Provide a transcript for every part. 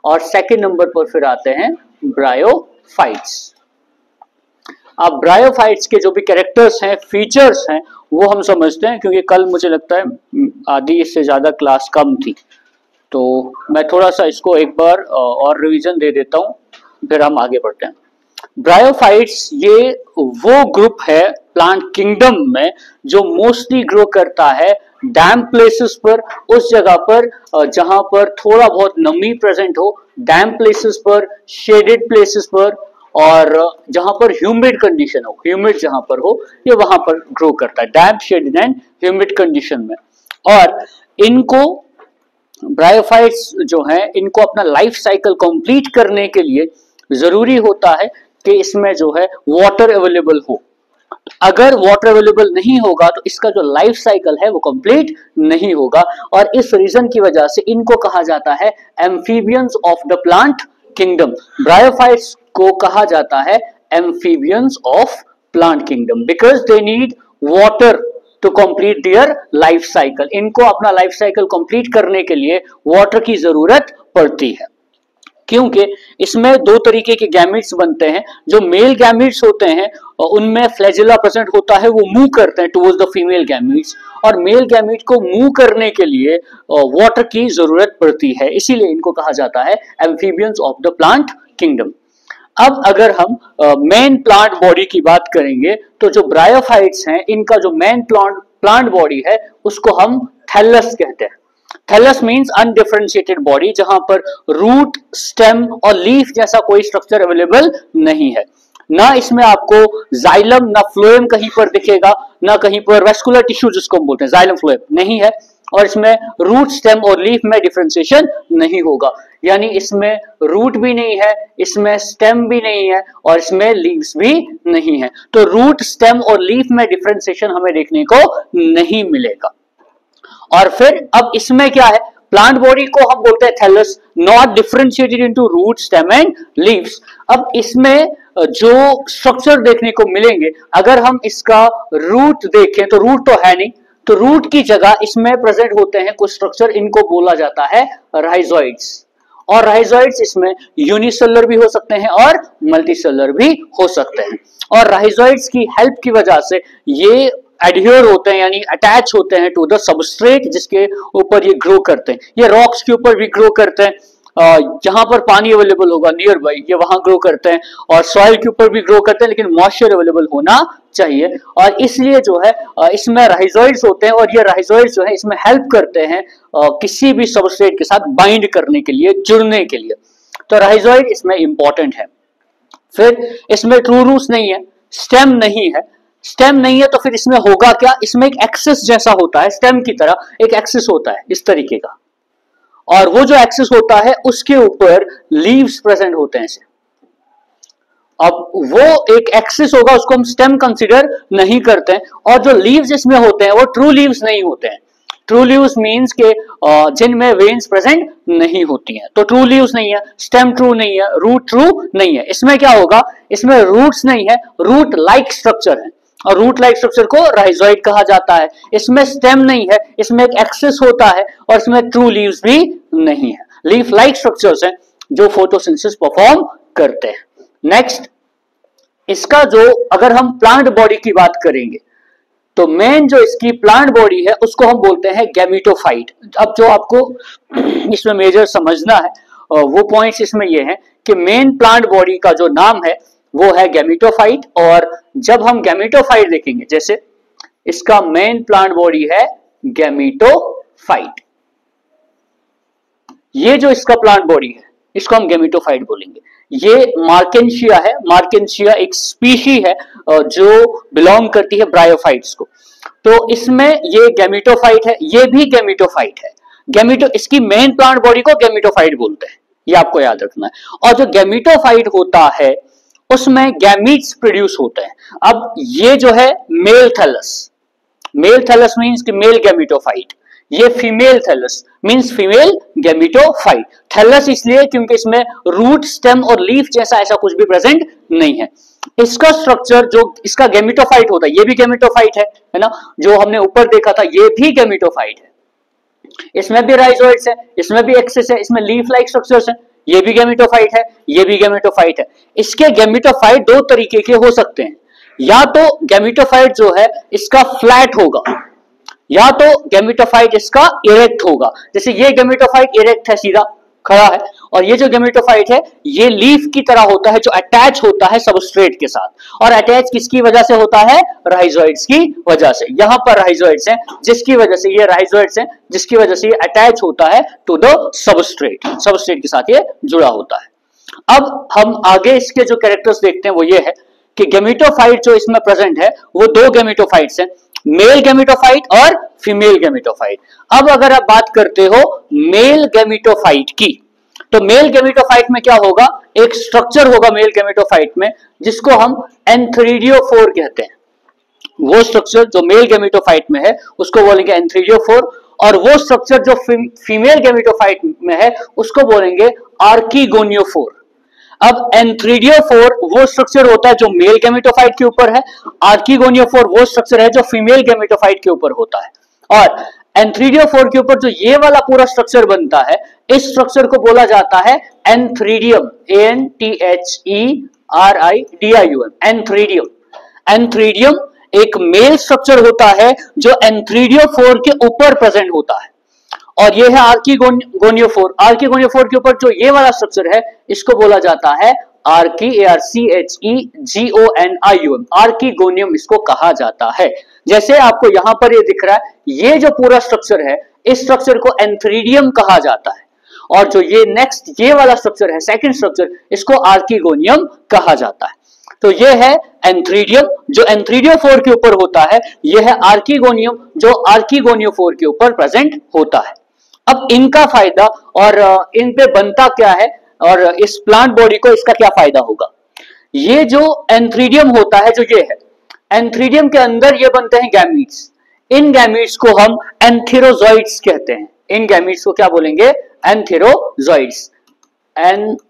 और second number पर फिर आते हैं ब्रायोफाइट्स। अब ब्रायोफाइट्स के जो भी कैरेक्टर्स हैं, फीचर्स हैं, वो हम समझते हैं, क्योंकि कल मुझे लगता है आधी से ज्यादा क्लास कम थी, तो मैं थोड़ा सा इसको एक बार और रिवीजन दे देता हूं, फिर हम आगे बढ़ते हैं। ब्रायोफाइट्स ये वो ग्रुप है प्लांट किंगडम में जो मोस्टली ग्रो करता है डैम्प प्लेसेस पर, उस जगह पर जहां पर थोड़ा बहुत नमी प्रेजेंट हो, डैम्प प्लेसेस पर, शेडेड प्लेसेस पर, और जहां पर ह्यूमिड कंडीशन हो, ह्यूमिड जहां पर हो, ये वहां पर ग्रो करता है, डैम्प, शेडेड एंड ह्यूमिड कंडीशन में। और इनको ब्रायोफाइट्स जो हैं, इनको अपना लाइफ साइकिल कंप्लीट करने के लिए जरूरी होता है कि इसमें जो है वाटर अवेलेबल हो। अगर वाटर अवेलेबल नहीं होगा तो इसका जो लाइफ साइकिल है वो कंप्लीट नहीं होगा, और इस रीजन की वजह से इनको कहा जाता है amphibians of the plant kingdom. Bryophytes को कहा जाता है amphibians of plant kingdom because they need water to complete their life cycle. इनको अपना लाइफ साइकिल कंप्लीट करने के लिए वाटर की जरूरत पड़ती है, क्योंकि इसमें दो तरीके के गैमेट्स बनते हैं। जो मेल गैमेट्स होते हैं उनमें फ्लैजिला प्रेजेंट होता है, वो मूव करते हैं टुवर्ड्स द फीमेल गैमेट्स, और मेल गैमेट को मूव करने के लिए वाटर की जरूरत पड़ती है, इसीलिए इनको कहा जाता है amphibians of the plant kingdom. अब अगर हम मेन प्लांट बॉडी की बात करेंगे तो जो ब्रायोफाइट्स हैं, इनका जो मेन प्लांट बॉडी है उसको हम थैलस कहते हैं। थैलस मींस अनडिफरेंशिएटेड बॉडी, जहां पर रूट, स्टेम और लीफ जैसा कोई स्ट्रक्चर अवेलेबल नहीं है। ना इसमें आपको जाइलम ना फ्लोएम कहीं पर दिखेगा, ना कहीं पर वेस्कुलर टिश्यू जिसको हम बोलते हैं जाइलम फ्लोएम नहीं है, और इसमें रूट, स्टेम और लीफ में डिफरेंशिएशन नहीं होगा। यानी इसमें रूट भी नहीं है, इसमें स्टेम भी नहीं है, और इसमें लीव्स भी नहीं है। तो रूट, स्टेम और लीफ में डिफरेंशिएशन हमें देखने को नहीं मिलेगा। और फिर अब इसमें क्या है, प्लांट बॉडी को हम बोलते हैं thallus, not differentiated into root, stem and leaves. अब इसमें जो स्ट्रक्चर देखने को मिलेंगे, अगर हम इसका रूट देखें तो रूट तो है नहीं, तो रूट की जगह इसमें प्रेजेंट होते हैं कुछ स्ट्रक्चर, इनको बोला जाता है राइजोइड्स। और राइजोइड्स इसमें यूनिसेलुलर भी हो सकते हैं और मल्टीसेलुलर भी हो सकते हैं, और राइजोइड्स की हेल्प की वजह से ये एडहियर होते हैं, यानी अटैच होते हैं टू द सबस्ट्रेट जिसके ऊपर ये ग्रो करते हैं। ये रॉक्स के ऊपर भी ग्रो करते हैं, जहां पर पानी अवेलेबल होगा नियर बाई ये वहां ग्रो करते हैं, और सॉइल के ऊपर भी ग्रो करते हैं, लेकिन मॉइस्चर अवेलेबल होना चाहिए, और इसलिए जो है इसमें राइजोइड्स होते हैं, और ये राइजोइड्स जो है इसमें हेल्प करते हैं किसी भी सबस्ट्रेट के साथ बाइंड करने के लिए, जुड़ने के लिए। तो राइजोइड इसमें इंपॉर्टेंट है। फिर इसमें ट्रू रूट्स नहीं है, स्टेम नहीं है। स्टेम नहीं है तो फिर इसमें होगा क्या, इसमें एक एक्सिस जैसा होता है, स्टेम की तरह एक एक्सिस होता है इस तरीके का, और वो जो एक्सिस होता है उसके ऊपर लीव्स प्रेजेंट होते हैं। अब वो एक एक्सिस होगा, उसको हम स्टेम कंसीडर नहीं करते हैं, और जो लीव्स इसमें होते हैं वो ट्रू लीव्स नहीं होते हैं। ट्रू लीव्स मींस के जिनमें वेन्स प्रेजेंट नहीं होती हैं, तो ट्रू लीव्स नहीं है, स्टेम ट्रू नहीं है, रूट ट्रू नहीं है। इसमें क्या होगा, इसमें रूट्स नहीं है, रूट लाइक स्ट्रक्चर है, और रूट लाइक स्ट्रक्चर को राइजोइड कहा जाता है। इसमें स्टेम नहीं है, इसमें एक एक्सिस होता है, और इसमें ट्रू लीव्स भी नहीं है। लीफ लाइक स्ट्रक्चर्स हैं जो फोटोसिंथेसिस परफॉर्म करते हैं। नेक्स्ट, इसका जो अगर हम प्लांट बॉडी की बात करेंगे तो मेन जो इसकी प्लांट बॉडी है उसको हम बोलते हैं गैमेटोफाइट। अब जो आपको इसमें मेजर समझना है वो पॉइंट्स इसमें ये हैं कि मेन प्लांट बॉडी का जो नाम है वो है गैमेटोफाइट, और जब हम गैमेटोफाइट देखेंगे, जैसे इसका मेन प्लांट बॉडी है गैमेटोफाइट, ये जो इसका प्लांट बॉडी है इसको हम गैमेटोफाइट बोलेंगे। ये मार्केंशिया है, मार्केंशिया एक स्पीशी है जो बिलोंग करती है ब्रायोफाइट्स को। तो इसमें ये गैमेटोफाइट है, ये भी गैमेटोफाइट है। इसकी मेन प्लांट बॉडी को गैमेटोफाइट बोलते हैं, ये आपको याद रखना है। और जो गैमेटोफाइट होता है उसमें गैमीट्स प्रोड्यूस होते हैं। अब ये जो है मेल थैलस मींस कि मेल गैमेटोफाइट, ये female thallus means female gametophyte. Thallus इसलिए क्योंकि इसमें रूट, स्टेम और लीफ जैसा ऐसा कुछ भी प्रेजेंट नहीं है। इसका स्ट्रक्चर जो इसका गैमेटोफाइट होता है, ये भी गैमेटोफाइट है ना, जो हमने ऊपर देखा था ये भी गैमेटोफाइट है। इसमें भी राइजोइड्स है, इसमें भी एक्सिस है, इसमें लीफ लाइक स्ट्रक्चर्स है, ये भी गैमेटोफाइट है, ये भी गैमेटोफाइट है। इसके गैमेटोफाइट दो तरीके के हो सकते हैं, या तो गैमेटोफाइट जो है इसका फ्लैट होगा, या तो गैमेटोफाइट इसका इरेक्ट होगा। जैसे ये गैमेटोफाइट इरेक्ट है, सीधा खड़ा है, और ये जो गैमेटोफाइट है ये लीफ की तरह होता है जो अटैच होता है सबस्ट्रेट के साथ, और अटैच किसकी वजह से होता है? राइजोइड्स की वजह से। यहां पर राइजोइड्स हैं जिसकी वजह से ये राइजोइड्स हैं जिसकी वजह से ये अटैच होता है टू द सबस्ट्रेट, सबस्ट्रेट के साथ ये जुड़ा होता है। अब हम आगे इसके जो कैरेक्टर्स देखते हैं वो ये है कि गैमेटोफाइट जो इसमें प्रेजेंट है वो दो गैमेटोफाइट्स हैं, मेल गैमेटोफाइट और फीमेल गैमेटोफाइट। अब अगर आप बात करते हो मेल गैमेटोफाइट की, तो मेल गैमेटोफाइट में क्या होगा? एक स्ट्रक्चर होगा मेल गैमेटोफाइट में जिसको हम एंथ्रीडियोफोर कहते हैं। वो स्ट्रक्चर जो मेल गैमेटोफाइट में है उसको बोलेंगे एंथ्रीडियोफोर, और वो स्ट्रक्चर जो फीमेल गैमेटोफाइट में है उसको बोलेंगे आर्किगोनियोफोर। अब एंथ्रीडियोफोर वो स्ट्रक्चर होता है जो मेल गैमेटोफाइट के ऊपर है, आर्किगोनियोफोर वो स्ट्रक्चर है जो फीमेल गैमेटोफाइट के ऊपर होता है। और एंथ्रीडियोफोर के ऊपर जो ये वाला पूरा स्ट्रक्चर बनता है, इस स्ट्रक्चर को बोला जाता है एंथ्रीडियम, ANTHERIDIUM, एंथ्रीडियम। एंथ्रीडियम एक मेल स्ट्रक्चर होता है जो एंथ्रीडियोफोर के ऊपर प्रेजेंट होता है, और ये है आर्किगोनियोफोर। आर्किगोनियोफोर के ऊपर जो ये वाला स्ट्रक्चर है इसको बोला जाता है आर्की, ARCHEGONIUM, आर्किगोनियम इसको कहा जाता है। जैसे आपको यहां पर ये दिख रहा है, ये जो पूरा स्ट्रक्चर है इस स्ट्रक्चर को एंथ्रीडियम कहा जाता है, और जो ये नेक्स्ट ये वाला स्ट्रक्चर है सेकंड स्ट्रक्चर, इसको आर्किगोनियम कहा जाता है। तो ये है एंथ्रीडियम जो एंथ्रीडियोफोर के ऊपर होता है, ये है आर्किगोनियम जो आर्किगोनियोफोर के ऊपर प्रेजेंट होता है। अब इनका फायदा और इन पे बनता क्या है, और इस प्लांट बॉडी को इसका क्या फायदा होगा? ये जो एंथ्रीडियम होता है, जो ये है, एंथ्रीडियम के अंदर ये बनते हैं गैमीट्स। इन गैमीट्स को हम एंथेरोजॉइड्स कहते हैं। इन गैमीट्स को क्या बोलेंगे? Antherozoids, antherozoids.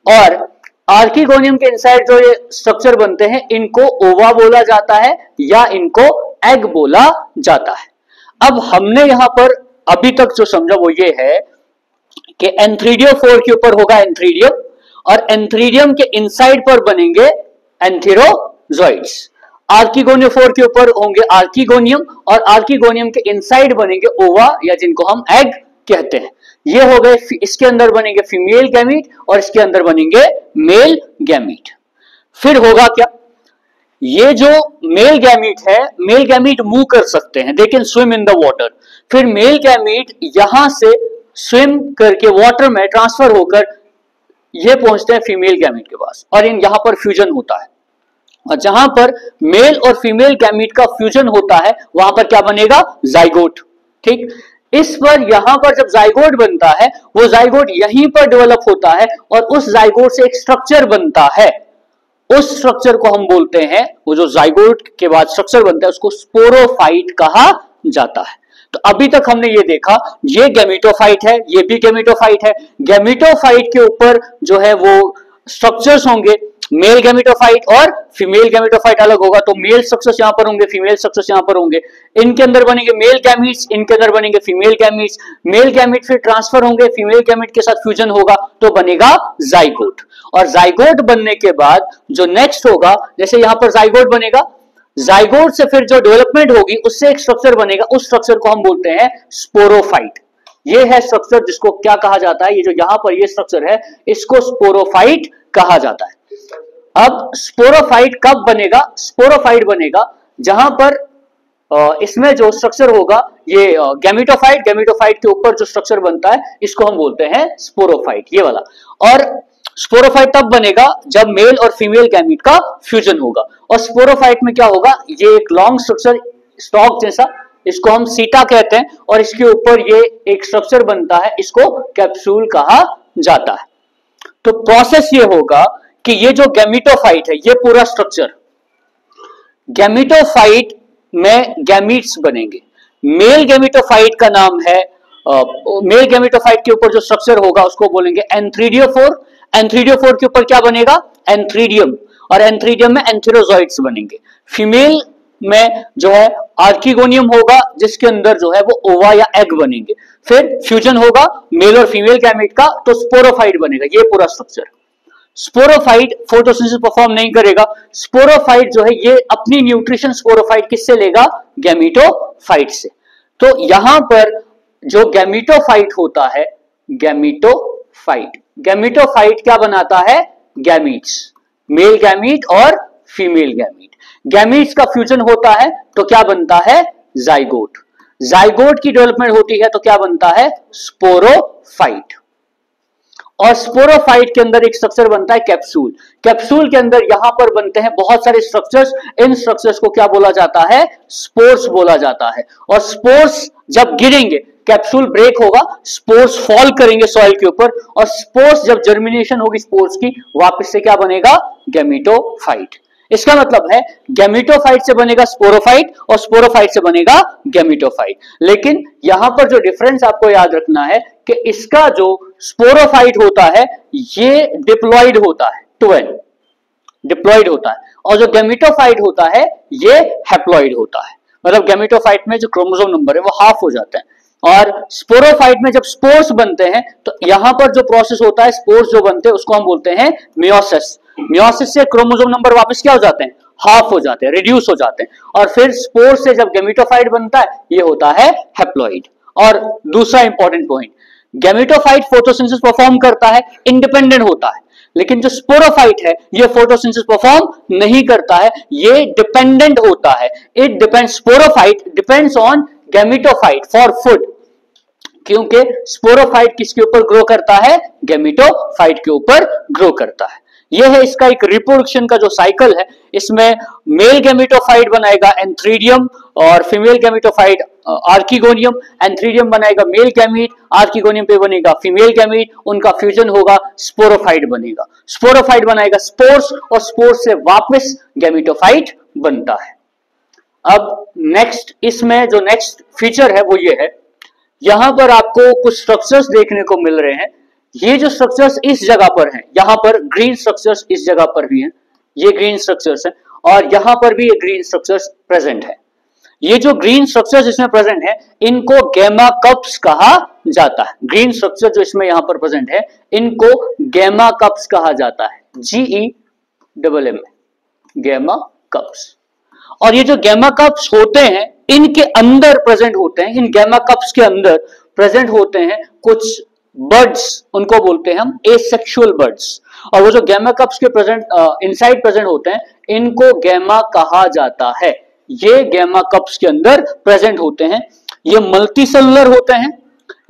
और आर्किगोनियम के इनसाइड जो ये स्ट्रक्चर बनते हैं इनको ओवा बोला जाता है या इनको एग बोला जाता है। अब हमने यहां पर अभी तक जो समझा वो ये है कि एंथ्रीडियोफोर के ऊपर होगा एंथ्रीडियम, और एंथ्रीडियम के इनसाइड पर बनेंगे एंथेरोजॉइड्स। आर्किगोनियोफोर के ऊपर होंगे आर्किगोनियम, और आर्किगोनियम के इनसाइड बनेंगे ओवा या जिनको हम एग कहते हैं। ये हो गए, इसके अंदर बनेंगे फीमेल गैमीट और इसके अंदर बनेंगे मेल गैमीट। फिर होगा क्या? ये जो मेल गैमीट है, मेल गैमीट मूव कर सकते हैं, they can swim in the water. फिर मेल गैमीट यहां से स्विम करके वाटर में ट्रांसफर होकर ये पहुंचते हैं फीमेल गैमीट के पास, और इन यहां पर फ्यूजन होता है। और जहां पर मेल और फीमेल गैमीट का फ्यूजन होता है वहां पर क्या बनेगा? जाइगोट। ठीक, इस पर यहां पर जब जाइगोट बनता है, वो जाइगोट यहीं पर डेवलप होता है, और उस जाइगोट से एक स्ट्रक्चर बनता है। उस स्ट्रक्चर को हम बोलते हैं, वो जो जाइगोट के बाद स्ट्रक्चर बनता है उसको स्पोरोफाइट कहा जाता है। तो अभी तक हमने ये देखा, ये गैमेटोफाइट है, ये भी गैमेटोफाइट है। गैमेटोफाइट के ऊपर जो है वो स्ट्रक्चर्स होंगे, मेल गैमेटोफाइट और फीमेल गैमेटोफाइट अलग होगा, तो मेल स्ट्रक्चर्स यहां पर होंगे, फीमेल स्ट्रक्चर्स यहां पर होंगे। इनके अंदर बनेंगे मेल गैमीट्स, इनके अंदर बनेंगे फीमेल गैमीट्स। मेल गैमीट फिर ट्रांसफर होंगे, फीमेल गैमीट के साथ फ्यूजन होगा तो बनेगा जाइगोट। और जाइगोट बनने के बाद जो नेक्स्ट होगा, जैसे यहां पर जाइगोट बनेगा, जाइगोट से फिर जो डेवलपमेंट होगी उससे एक स्ट्रक्चर बनेगा, उस स्ट्रक्चर को हम बोलते हैं स्पोरोफाइट। ये है स्ट्रक्चर जिसको क्या कहा जाता है, ये जो यहां पर ये स्ट्रक्चर है इसको स्पोरोफाइट कहा जाता है। अब स्पोरोफाइट कब बनेगा? स्पोरोफाइट बनेगा जहां पर इसमें जो स्ट्रक्चर होगा ये गैमेटोफाइट, गैमेटोफाइट के ऊपर जो स्ट्रक्चर बनता है इसको हम बोलते हैं स्पोरोफाइट, ये वाला। और स्पोरोफाइट तब बनेगा जब मेल और फीमेल गैमीट का फ्यूजन होगा। और स्पोरोफाइट में क्या होगा? ये एक लॉन्ग स्ट्रक्चर, स्टॉक जैसा, इसको हम सीटा कहते हैं, और इसके ऊपर ये एक स्ट्रक्चर बनता है, इसको कैप्सूल कहा जाता है। तो प्रोसेस ये होगा कि ये जो गैमेटोफाइट है, ये पूरा स्ट्रक्चर, गैमेटोफाइट में गैमीट्स बनेंगे। मेल गैमेटोफाइट का नाम है, मेल गैमेटोफाइट के ऊपर जो स्ट्रक्चर होगा उसको बोलेंगे एंथ्रीडियोफोर। एंथ्रीडियोफोर के ऊपर क्या बनेगा? एंथ्रीडियम, और एंथ्रीडियम में एंथेरोजॉइड्स बनेंगे। फीमेल में जो है आर्किगोनियम होगा जिसके अंदर जो है वो ओवा या एग बनेंगे, फिर फ्यूजन होगा मेल और फीमेल गैमेट का तो स्पोरोफाइट बनेगा। ये पूरा स्ट्रक्चर। स्पोरोफाइट फोटोसिंथेसिस परफॉर्म नहीं करेगा। स्पोरोफाइट जो है ये अपनी न्यूट्रिशन स्पोरोफाइट किससे लेगा? गैमीटोफाइट से। तो यहां पर जो गैमीटोफाइट होता है, गैमीटोफाइट क्या बनाता है? गैमीट्स, मेल गैमीट और फीमेल गैमीट। गैमीट्स का फ्यूजन होता है तो क्या बनता है? जाइगोट। जाइगोट की डेवलपमेंट होती है तो क्या बनता है? स्पोरोफाइट। और स्पोरोफाइट के अंदर एक स्ट्रक्चर बनता है कैप्सूल। कैप्सूल के अंदर यहां पर बनते हैं बहुत सारे स्ट्रक्चर्स। इन स्ट्रक्चर्स को क्या बोला जाता है? स्पोर्स बोला जाता है। और स्पोर्स जब गिरेंगे, कैप्सूल ब्रेक होगा, स्पोर्स फॉल करेंगे सॉइल के ऊपर, और स्पोर्स जब जर्मिनेशन होगी स्पोर्स की, वापस से क्या बनेगा? गैमीटोफाइट। इसका मतलब है गैमीटोफाइट से बनेगा स्पोरोफाइट और स्पोरोफाइट से बनेगा गैमीटोफाइट। लेकिन यहां पर जो डिफरेंस आपको याद रखना है कि इसका जो स्पोरोफाइट होता है ये डिप्लॉइड होता है, 12 डिप्लॉइड होता है, और जो गैमीटोफाइट होता है ये हैप्लॉइड होता है। मतलब गैमीटोफाइट में जो क्रोमोसोम नंबर है वो हाफ हो जाता है, और स्पोरोफाइट में जब स्पोर्स बनते हैं तो यहां पर जो प्रोसेस होता है, स्पोर्स जो बनते हैं उसको हम बोलते हैं मियोसिस। मियोसिस से क्रोमोसोम नंबर वापस क्या हो जाते हैं? हाफ हो जाते हैं, रिड्यूस हो जाते हैं, और फिर स्पोर से जब गैमीटोफाइट बनता है ये होता है हैप्लॉइड। और दूसरा important point, gametophyte photosynthesis perform करता है, इंडिपेंडेंट होता है, लेकिन जो स्पोरोफाइट है ये फोटोसिंथेसिस परफॉर्म नहीं करता है, ये डिपेंडेंट होता है। It depends, sporophyte depends on gametophyte for food, क्योंकि स्पोरोफाइट किसके ऊपर ग्रो करता है? गैमीटोफाइट के ऊपर ग्रो करता है। यह है इसका एक रिप्रोडक्शन का जो साइकिल है। इसमें मेल गैमीटोफाइट बनाएगा एंथ्रीडियम, और फीमेल गैमीटोफाइट आर्किगोनियम। एंथ्रीडियम बनाएगा मेल गैमीट, आर्किगोनियम पे बनेगा फीमेल गैमीट, उनका फ्यूजन होगा, स्पोरोफाइट बनेगा। स्पोरोफाइट बनाएगा स्पोर्स, और स्पोर्स से वापस गैमीटोफाइट बनता है। अब नेक्स्ट, इसमें जो नेक्स्ट फीचर है वो ये है, यहां पर आपको कुछ स्ट्रक्चर्स देखने को मिल रहे हैं। ये जो स्ट्रक्चर्स इस जगह पर हैं, यहां पर ग्रीन स्ट्रक्चर्स इस जगह पर भी हैं, ये ग्रीन स्ट्रक्चर्स हैं, और यहां पर भी ये ग्रीन स्ट्रक्चर्स प्रेजेंट है। ये जो ग्रीन स्ट्रक्चर्स इसमें प्रेजेंट है इनको गैमा कप्स कहा जाता है। ग्रीन स्ट्रक्चर जो इसमें यहां पर प्रेजेंट है इनको गैमा कप्स कहा जाता है, GEMM, गैमा कप्स। और ये जो गैमा कप्स होते हैं इनके अंदर प्रेजेंट होते हैं, इन गैमा कप्स के अंदर प्रेजेंट होते हैं कुछ बर्ड्स, उनको बोलते हैं हम एसेक्सुअल बर्ड्स। और वो जो गैमा कप्स के प्रेजेंट इनसाइड प्रेजेंट होते हैं इनको गैमा कहा जाता है। ये गैमा कप्स के अंदर प्रेजेंट होते हैं, ये मल्टी सेलुलर होते हैं,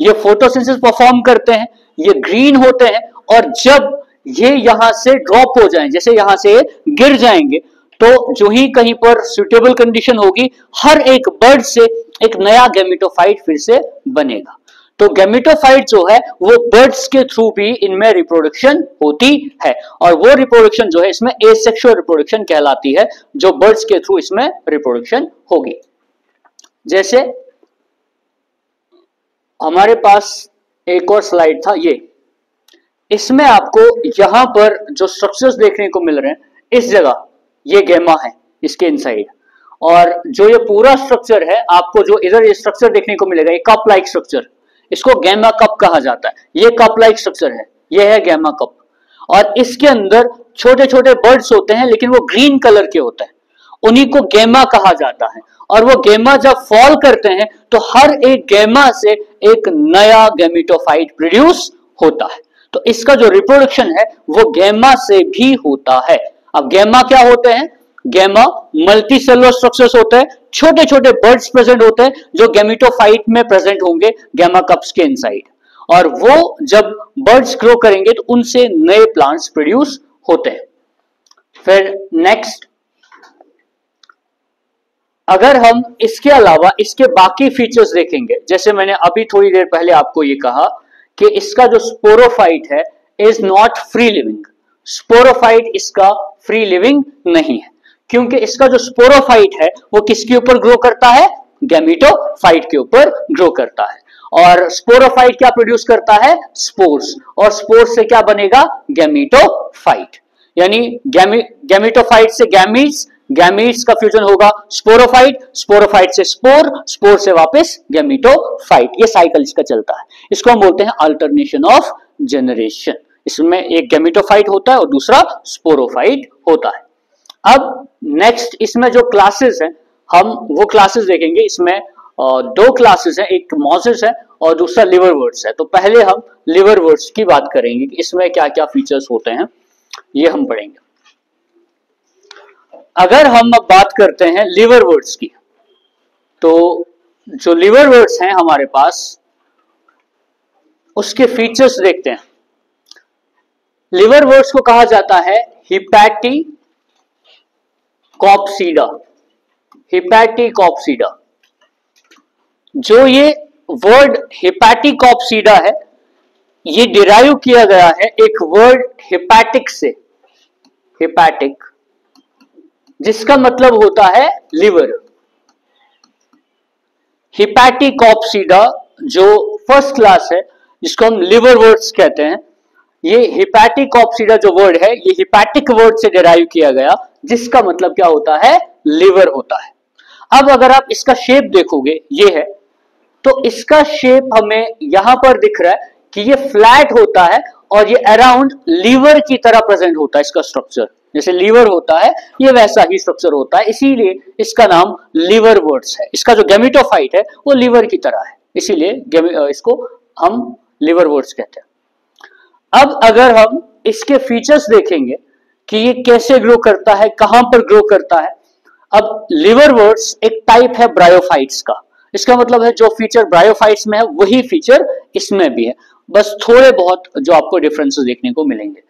ये फोटोसिंथेसिस परफॉर्म करते हैं, ये ग्रीन होते हैं, और जब ये यहां से ड्रॉप हो जाएं, जैसे यहां से गिर जाएंगे, तो जो ही कहीं पर सुटेबल कंडीशन होगी हर एक बर्ड से एक नया गैमीटोफाइट फिर से बनेगा। तो गैमीटोफाइट जो है वो बर्ड्स के थ्रू भी इनमें रिप्रोडक्शन होती है, और वो रिप्रोडक्शन जो है इसमें एसेक्सुअल रिप्रोडक्शन कहलाती है, जो बर्ड्स के थ्रू इसमें रिप्रोडक्शन होगी। जैसे हमारे पास एक और स्लाइड था, ये इसमें आपको यहां पर जो स्ट्रक्चर्स देखने को मिल रहे हैं, इस जगह ये गैमा है इसके इनसाइड, और जो ये पूरा स्ट्रक्चर है आपको जो इधर ये स्ट्रक्चर देखने को मिलेगा, ये कप लाइक स्ट्रक्चर, इसको गैमा कप कहा जाता है। ये कप लाइक स्ट्रक्चर है, ये है गैमा कप, और इसके अंदर छोटे छोटे बर्ड्स होते हैं लेकिन वो ग्रीन कलर के होते हैं, उन्हीं को गैमा कहा जाता है। और वो गैमा जब फॉल करते हैं तो हर एक गैमा से एक नया गैमीटोफाइट प्रोड्यूस होता है। तो इसका जो रिप्रोडक्शन है वो गैमा से भी होता है। अब गैमा क्या होते हैं? गैमा मल्टी सेलुलर स्ट्रक्चर्स होते हैं, छोटे छोटे बर्ड्स प्रेजेंट होते हैं जो गैमीटोफाइट में प्रेजेंट होंगे गैमा कप्स के इनसाइड, और वो जब बर्ड्स ग्रो करेंगे तो उनसे नए प्लांट्स प्रोड्यूस होते हैं। फिर नेक्स्ट, अगर हम इसके अलावा इसके बाकी फीचर्स देखेंगे, जैसे मैंने अभी थोड़ी देर पहले आपको ये कहा कि इसका जो स्पोरोफाइट है is not free living. Sporophyte इसका फ्री लिविंग नहीं है, क्योंकि इसका जो स्पोरोफाइट है वो किसके ऊपर ग्रो करता है? गैमीटोफाइट के ऊपर ग्रो करता है। और स्पोरोफाइट क्या प्रोड्यूस करता है? स्पोर्स, और स्पोर्स से क्या बनेगा? गैमीटोफाइट। यानी गैमीटोफाइट से गैमीट्स, गैमीट्स का फ्यूजन होगा स्पोरोफाइट, स्पोरोफाइट से स्पोर, स्पोर से वापस गैमीटोफाइट, ये साइकिल इसका चलता है। इसको हम बोलते हैं अल्टरनेशन ऑफ जनरेशन। इसमें एक गैमीटोफाइट होता है और दूसरा स्पोरोफाइट होता है। अब नेक्स्ट इसमें जो क्लासेस हैं हम वो क्लासेस देखेंगे। इसमें दो क्लासेस हैं, एक मॉसेस है और दूसरा लिवरवर्ट्स है। तो पहले हम लिवरवर्ट्स की बात करेंगे कि इसमें क्या क्या फीचर्स होते हैं, ये हम पढ़ेंगे। अगर हम अब बात करते हैं लिवरवर्ट्स की, तो जो लिवरवर्ट्स हैं हमारे पास उसके फीचर्स देखते हैं। लिवरवर्ट्स को कहा जाता है हिपैटिकॉप्सीडा, हिपैटिकॉप्सीडा। जो ये वर्ड हिपैटिकॉप्सीडा है ये डिराइव किया गया है एक वर्ड हिपैटिक से, हिपैटिक, जिसका मतलब होता है लिवर। हिपैटिकॉप्सीडा जो फर्स्ट क्लास है जिसको हम लिवरवर्ट्स कहते हैं, ये हिपैटिकॉप्सीडा जो वर्ड है ये हिपैटिक वर्ड से डिराइव किया गया, जिसका मतलब क्या होता है, लिवर होता है। अब अगर आप इसका शेप देखोगे, ये है, तो इसका शेप हमें यहां पर दिख रहा है कि ये फ्लैट होता है और ये अराउंड लीवर की तरह प्रेजेंट होता है। इसका स्ट्रक्चर जैसे लीवर होता है ये वैसा ही स्ट्रक्चर होता है, इसीलिए इसका नाम लिवरवर्ट्स है। इसका जो गैमेटोफाइट है वो लीवर की तरह है, इसीलिए इसको हम लिवरवर्ट्स कहते हैं। अब अगर हम इसके फीचर्स देखेंगे कि ये कैसे ग्रो करता है, कहां पर ग्रो करता है। अब लिवरवर्ट्स एक टाइप है ब्रायोफाइट्स का, इसका मतलब है जो फीचर ब्रायोफाइट्स में है वही फीचर इसमें भी है, बस थोड़े बहुत जो आपको डिफरेंसेस देखने को मिलेंगे।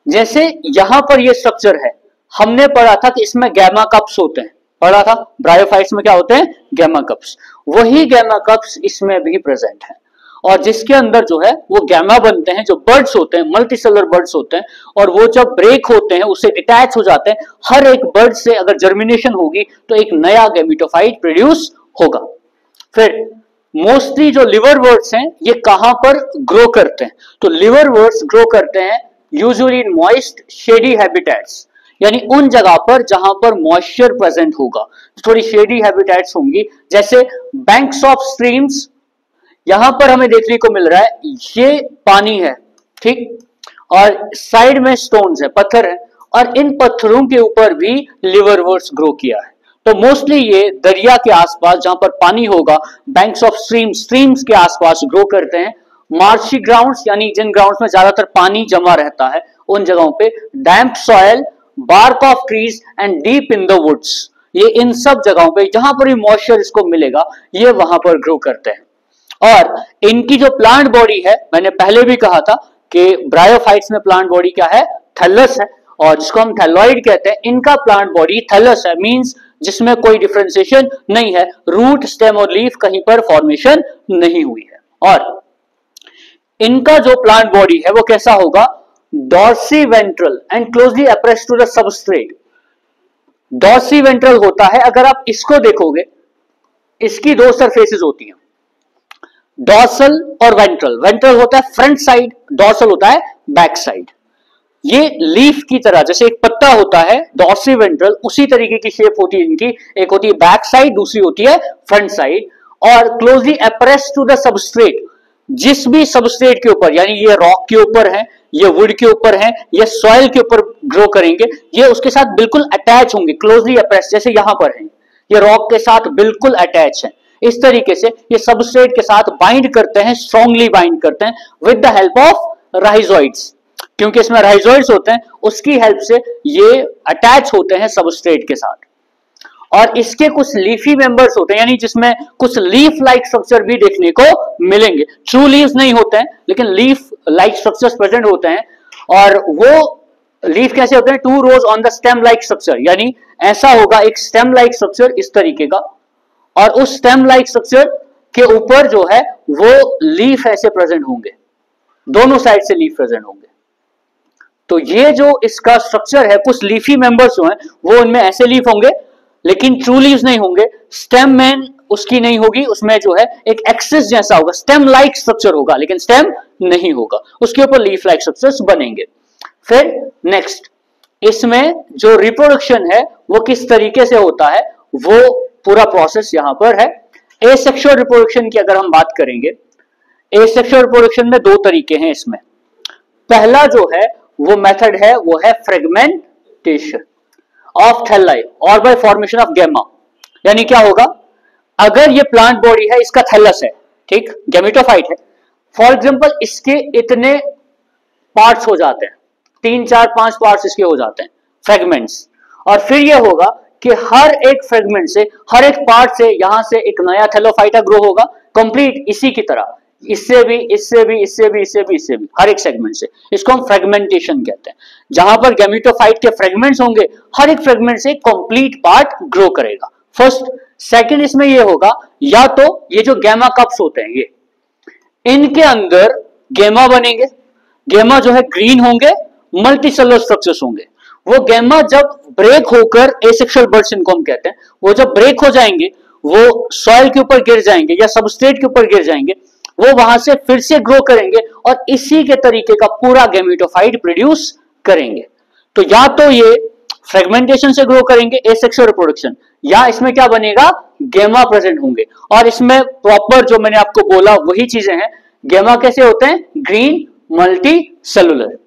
जैसे यहां पर ये स्ट्रक्चर है, हमने पढ़ा था कि इसमें गैमा कप्स होते हैं, पढ़ा था ब्रायोफाइट्स में क्या होते हैं, गैमा कप्स। वही गैमा कप्स इसमें भी प्रेजेंट है और जिसके अंदर जो है वो गैमा बनते हैं, जो बर्ड्स होते हैं, मल्टीसेलुलर बर्ड्स होते हैं, और वो जब ब्रेक होते हैं उससे डिटैच हो जाते हैं। हर एक बर्ड से अगर जर्मिनेशन होगी तो एक नया गैमेटोफाइट प्रोड्यूस होगा। फिर मोस्टली जो लिवरवर्ट्स हैं ये कहां पर ग्रो करते हैं, तो लिवरवर्ट्स ग्रो करते हैं usually in moist shady habitats, यानी उन जगह पर जहां पर मॉइस्चर प्रेजेंट होगा, थोड़ी शेडी हैबिटेट्स होंगी, जैसे बैंक्स ऑफ स्ट्रीम्स। यहां पर हमें देखने को मिल रहा है ये पानी है, ठीक, और साइड में स्टोन्स है, पत्थर है, और इन पत्थरों के ऊपर भी लिवरवर्ट्स ग्रो किया है। तो मोस्टली ये दरिया के आसपास जहां पर पानी होगा, बैंक्स ऑफ स्ट्रीम्स के आसपास ग्रो करते हैं। मार्शी ग्राउंड्स यानी जिन ग्राउंड्स में ज्यादातर पानी जमा रहता है उन जगहों पे, damp soil, bark of trees and deep in the woods, ये इन सब जगहों पे जहां पर भी मॉइस्चर इसको मिलेगा ये वहां पर ग्रो करते हैं। और इनकी जो प्लांट बॉडी है, मैंने पहले भी कहा था कि ब्रायोफाइट्स में प्लांट बॉडी क्या है, थैलस है, और जिसको हम थैलॉइड कहते हैं। इनका प्लांट बॉडी थैलस है, मींस जिसमें कोई डिफरेंशिएशन नहीं है, रूट, स्टेम और लीफ कहीं पर फॉर्मेशन नहीं हुई है। और इनका जो प्लांट बॉडी है वो कैसा होगा, dorsiventral and closely appressed to the substrate. Dorsiventral होता है, अगर आप इसको देखोगे इसकी दो सरफेसेस होती हैं, डॉर्सल और वेंट्रल। वेंट्रल होता है फ्रंट साइड, डॉर्सल होता है बैक साइड। ये लीफ की तरह, जैसे एक पत्ता होता है डॉर्सीवेंट्रल, उसी तरीके की शेप होती है इनकी, एक होती है बैक साइड, दूसरी होती है फ्रंट साइड। और closely appressed to the substrate, जिस भी सबस्ट्रेट के ऊपर, यानी ये रॉक के ऊपर है, ये वुड के ऊपर है, ये सॉइल के ऊपर ग्रो करेंगे, ये उसके साथ बिल्कुल अटैच होंगे, क्लोजली अप्रेस्ड, जैसे यहां पर है, ये रॉक के साथ बिल्कुल अटैच है। इस तरीके से ये सबस्ट्रेट के साथ बाइंड करते हैं, स्ट्रांगली बाइंड करते हैं with the help of rhizoids, क्योंकि इसमें राइजोइड्स होते हैं, उसकी हेल्प से ये अटैच होते हैं सबस्ट्रेट के साथ। और इसके कुछ लीफी मेंबर्स होते हैं, यानी जिसमें कुछ लीफ लाइक स्ट्रक्चर भी देखने को मिलेंगे। ट्रू लीव्स नहीं होते हैं लेकिन लीफ लाइक स्ट्रक्चर्स प्रेजेंट होते हैं। और वो लीफ कैसे होते हैं, 2 rows on the stem like structure, यानी ऐसा होगा एक स्टेम लाइक स्ट्रक्चर इस तरीके का, और उस स्टेम लाइक स्ट्रक्चर के ऊपर जो है वो लीफ ऐसे प्रेजेंट होंगे, दोनों साइड से लीफ प्रेजेंट होंगे। तो ये जो इसका स्ट्रक्चर है, कुछ लीफी मेंबर्स जो हैं वो उनमें ऐसे लीफ होंगे, लेकिन ट्रू लीव्स नहीं होंगे। स्टेम में उसकी नहीं होगी, उसमें जो है एक एक्सिस जैसा होगा, स्टेम लाइक स्ट्रक्चर होगा लेकिन स्टेम नहीं होगा, उसके ऊपर लीफ लाइक स्ट्रक्चर्स बनेंगे। फिर नेक्स्ट, इसमें जो रिप्रोडक्शन है वो किस तरीके से होता है, वो पूरा प्रोसेस यहां पर है। एसेक्सुअल रिप्रोडक्शन की अगर हम बात करेंगे, एसेक्सुअल रिप्रोडक्शन में दो तरीके हैं इसमें। पहला जो है वो मेथड है वो है फ्रेगमेंटेशन ऑफ थैलाई और बाय फॉर्मेशन ऑफ गैमा। यानी क्या होगा, अगर ये प्लांट बॉडी है, इसका थैलस है, ठीक, गैमेटोफाइट है, फॉर एग्जांपल इसके इतने पार्ट्स हो जाते हैं, 3 4 5 पार्ट्स इसके हो जाते हैं, फ्रेगमेंट्स, और फिर ये होगा कि हर एक फ्रेगमेंट से, हर एक पार्ट से यहां से एक नया थैलोफाइटा ग्रो होगा, कंप्लीट इसी की तरह, इससे भी, इससे भी, इससे भी, इससे भी, इससे भी, हर एक सेगमेंट से। इसको हम फ्रेगमेंटेशन कहते हैं। जहां पर गैमेटोफाइट के फ्रेगमेंट्स होंगे, हर एक फ्रेगमेंट से कंप्लीट पार्ट ग्रो करेगा। फर्स्ट। सेकंड इसमें ये होगा, या तो ये जो गैमा कप्स होते हैं, ये इनके अंदर गैमा बनेंगे, गैमा जो है ग्रीन होंगे, मल्टीसेलुलर स्ट्रक्चर्स होंगे। वो गैमा जब ब्रेक होकर, एसेक्सुअल बर्ड्स इनको हम कहते हैं, वो जब ब्रेक हो जाएंगे, वो सॉइल के ऊपर गिर जाएंगे या सबस्ट्रेट के ऊपर गिर जाएंगे, वो वहां से फिर से ग्रो करेंगे और इसी के तरीके का पूरा गैमेटोफाइट प्रोड्यूस करेंगे। तो या तो ये फ्रेगमेंटेशन से ग्रो करेंगे, एसेक्सुअल रिप्रोडक्शन, या इसमें क्या बनेगा, गैमा प्रेजेंट होंगे। और इसमें प्रॉपर जो मैंने आपको बोला वही चीजें हैं। गैमा कैसे होते हैं, green multi cellular.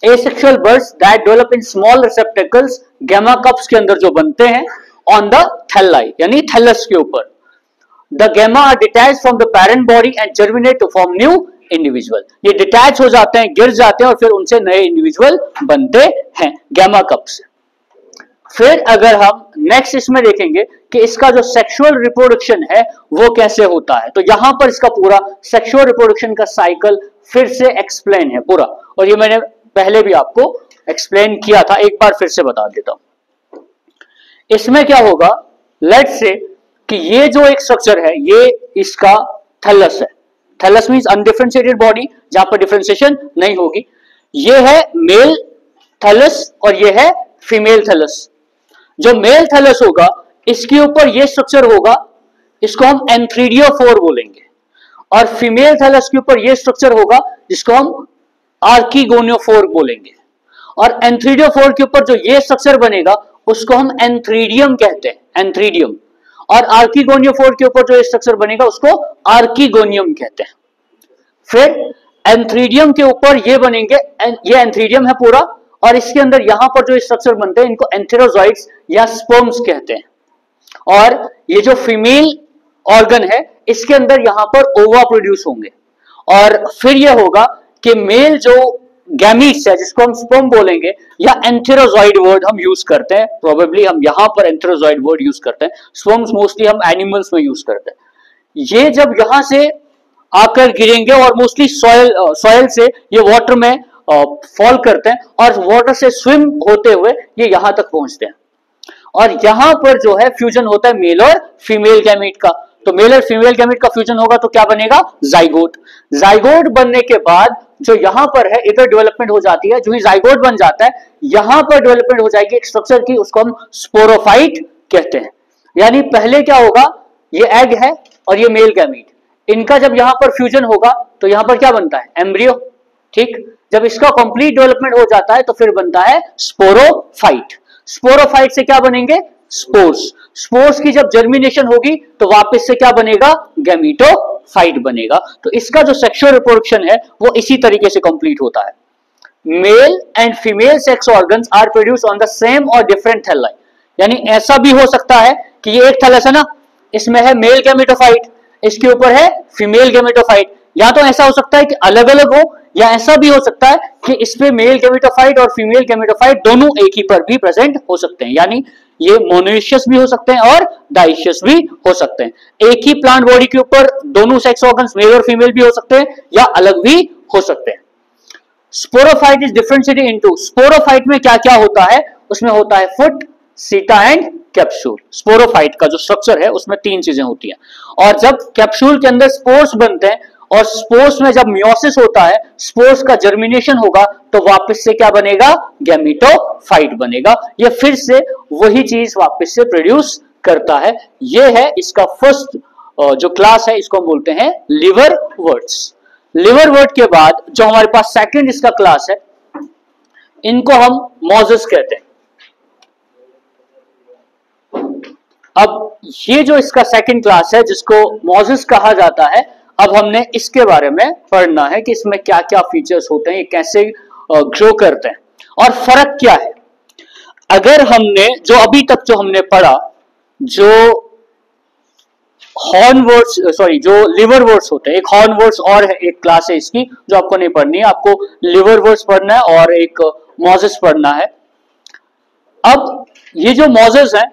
Asexual buds that develop in small receptacles, gemma cups के अंदर जो बनते हैं, ऑन द थैलाई यानी थैलस के ऊपर। The gamma are detached from the parent body and germinate to form new individual. ये डिटैच हो जाते हैं, गिर जाते हैं और फिर उनसे नए इंडिविजुअल बनते हैं गैमा कप से। फिर अगर हम नेक्स्ट इसमें देखेंगे कि इसका जो सेक्सुअल रिप्रोडक्शन है वो कैसे होता है, तो यहां पर इसका पूरा सेक्सुअल रिप्रोडक्शन का साइकिल फिर से एक्सप्लेन है पूरा, और ये मैंने पहले भी आपको एक्सप्लेन किया था, एक बार फिर से बता देता हूं। इसमें क्या होगा, लेट्स से कि ये जो एक स्ट्रक्चर है, ये इसका थैलस है। थैलस मींस अनडिफरेंशिएटेड बॉडी, जहां पर डिफरेंशिएशन नहीं होगी। ये है मेल थैलस और ये है फीमेल थैलस। जो मेल थैलस होगा, इसके ऊपर ये स्ट्रक्चर होगा, इसको हम एंथ्रीडियोफोर बोलेंगे, और फीमेल थैलस के ऊपर ये स्ट्रक्चर होगा जिसको हम आर्किगोनियोफोर बोलेंगे। और एंथ्रीडियोफोर के ऊपर जो ये स्ट्रक्चर बनेगा उसको हम एंथ्रीडियम कहते हैं, एंथ्रीडियम। और आर्किगोनियोफोर के ऊपर जो स्ट्रक्चर बनेगा उसको आर्किगोनियम कहते हैं। फिर एंथ्रीडियम के ऊपर ये बनेंगे, ये एंथ्रीडियम है पूरा, और इसके अंदर यहां पर जो स्ट्रक्चर बनते हैं इनको एंथेरोजॉइड्स या स्पर्म्स कहते हैं। और ये जो फीमेल ऑर्गन है, इसके अंदर यहां पर ओवा प्रोड्यूस होंगे। और फिर ये होगा कि मेल जो गैमीट्स है, जिसको हम स्पर्म बोलेंगे, या एंथेरोजॉइड वर्ड हम यूज करते हैं, प्रोबेबली हम यहां पर एंथेरोजॉइड वर्ड यूज करते हैं, स्पर्म्स मोस्टली हम एनिमल्स में यूज करते हैं। ये जब यहां से आकर गिरेंगे और मोस्टली सॉइल से ये वाटर में फॉल करते हैं और वाटर से स्विम होते हुए ये यहां तक पहुंचते हैं। और यहां पर जो है फ्यूजन होता है मेल और फीमेल गैमीट का। तो मेल और फीमेल गैमीट का फ्यूजन होगा तो क्या बनेगा, जाइगोट। जाइगोट बनने के बाद जो यहां पर है इधर डेवलपमेंट हो जाती है, जो ही जाइगोट बन जाता है यहां पर डेवलपमेंट हो जाएगी एक स्ट्रक्चर की, उसको हम स्पोरोफाइट कहते हैं। यानी पहले क्या होगा, ये एग है और ये मेल गैमीट, इनका जब यहां पर फ्यूजन होगा तो यहां पर क्या बनता है, एम्ब्रियो। ठीक, जब इसका कंप्लीट डेवलपमेंट हो जाता है तो फिर बनता है स्पोरोफाइट। स्पोरोफाइट से क्या बनेंगे, स्पोर्स। स्पोर्स की जब जर्मिनेशन होगी तो वापस से क्या बनेगा, गैमीटोफाइट बनेगा। तो इसका जो सेक्सुअल रिप्रोडक्शन है वो इसी तरीके से कंप्लीट होता है। Male and female sex organs are produce on the same और डिफरेंट थैलाई। यानी ऐसा भी हो सकता है कि ये एक थैलस है ना, इसमें है मेल गैमेटोफाइट, इसके ऊपर है फीमेल गैमेटोफाइट, या तो ऐसा हो सकता है कि अलग अलग हो, या ऐसा भी हो सकता है कि इसमें मेल गैमेटोफाइट और फीमेल गैमेटोफाइट दोनों एक ही पर भी प्रेजेंट हो सकते हैं। यानी ये मोनोइशियस भी हो सकते हैं और डाइशियस भी हो सकते हैं। एक ही प्लांट बॉडी के ऊपर दोनों सेक्स ऑर्गन्स मेल और फीमेल भी हो सकते हैं या अलग भी हो सकते हैं। Sporophyte is differentiated into, sporophyte में क्या क्या होता है, उसमें होता है फुट, सीटा एंड कैप्सूल। स्पोरोफाइट का जो स्ट्रक्चर है उसमें 3 चीजें होती हैं। और जब कैप्सूल के अंदर स्पोर्स बनते हैं और स्पोर्स में जब मियोसिस होता है, स्पोर्स का जर्मिनेशन होगा तो वापस से क्या बनेगा, गैमीटोफाइट बनेगा। ये फिर से वही चीज वापस से प्रोड्यूस करता है। ये है इसका फर्स्ट जो क्लास है, इसको हम बोलते हैं लिवर वर्ड्स। लिवर वर्ड के बाद जो हमारे पास सेकंड इसका क्लास है इनको हम मोजेस कहते हैं। अब ये जो इसका सेकंड क्लास है जिसको मोजेस कहा जाता है, अब हमने इसके बारे में पढ़ना है कि इसमें क्या क्या फीचर्स होते हैं, ये कैसे ग्रो करते हैं और फर्क क्या है। अगर हमने जो अभी तक जो हमने पढ़ा, जो हॉर्न वर्ड्स, सॉरी जो लिवर वर्ड्स होते हैं, एक हॉर्न वर्ड्स और है, एक क्लास है इसकी जो आपको नहीं पढ़नी है, आपको लिवर वर्ड्स पढ़ना है और एक मोजेस पढ़ना है। अब ये जो मोजेस है